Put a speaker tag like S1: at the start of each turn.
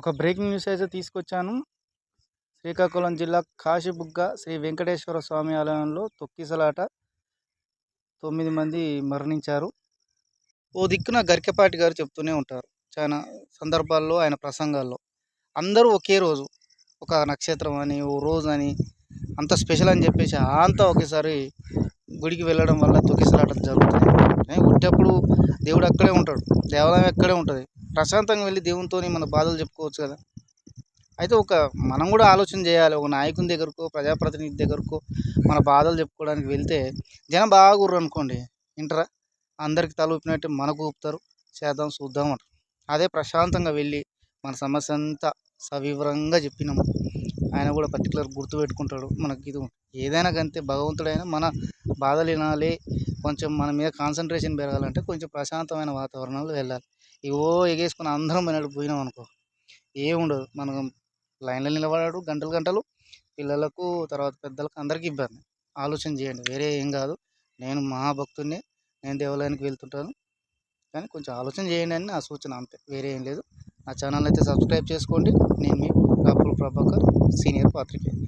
S1: ఒక breaking news అయితే తీసుకొచ్చాను. శ్రీకాకుళం జిల్లా కాశీబుగ్గ శ్రీ వెంకటేశ్వర స్వామి ఆలయంలో తొక్కిసలాట 9 మంది మరణించారు. ఓ దిక్కున గరికపాటి గారు చెప్తూనే ఉంటారు. చాలా సందర్భాల్లో ఆయన ప్రసంగాల్లో. అందరూ ఒకే రోజు ఒక నక్షత్రం అని, ఓ రోజని అంత స్పెషల్ అని చెప్పేసి అంతా ఒకేసారి గుడికి వెళ్ళడం వల్ల తొక్కిసలాటలు జరుగుతాయి. ఉట్టప్పుడు దేవుడు అక్కడే ఉంటాడు. దేవాలయం అక్కడే ఉంటుంది. ప్రశాంతంగా వెళ్ళి దేవునితోని మన బాధలు చెప్పుకోవచ్చు కదా. అయితే మనం కూడా ఆలోచన చేయాలి. ఒక నాయకుని దగ్గరకో, ప్రజాప్రతినిధి దగ్గరకో మన బాధలు చెప్పుకోవడానికి వెళ్తే జనం బాగా అనుకోండి ఇంటరా, అందరికి తల ఊపినట్టు మనకు ఊపుతారు. చేద్దాం చూద్దాం అంటారు. అదే ప్రశాంతంగా వెళ్ళి మన సమస్య అంతా సవివరంగా చెప్పినాము, ఆయన కూడా పర్టికులర్ గుర్తుపెట్టుకుంటాడు. మనకి ఇది ఏదైనా కంతే భగవంతుడైనా మన బాధలు వినాలి, కొంచెం మన మీద కాన్సన్ట్రేషన్ పెరగాలంటే కొంచెం ప్రశాంతమైన వాతావరణంలో వెళ్ళాలి. ఇవో ఎగేసుకుని అందరం పోయినాం అనుకో ఏముండదు. మనం లైన్లో నిలబడాడు గంటలు గంటలు, పిల్లలకు తర్వాత పెద్దలకు అందరికీ ఇబ్బంది. ఆలోచన చేయండి, వేరే ఏం కాదు. నేను మహాభక్తుడిని, నేను దేవాలయానికి వెళ్తుంటాను, కానీ కొంచెం ఆలోచన చేయండి అని నా సూచన, అంతే, వేరే ఏం లేదు. నా ఛానల్ అయితే సబ్స్క్రైబ్ చేసుకోండి. నేను మీ రాపుల ప్రభాకర్, సీనియర్ పాత్రికేయుని.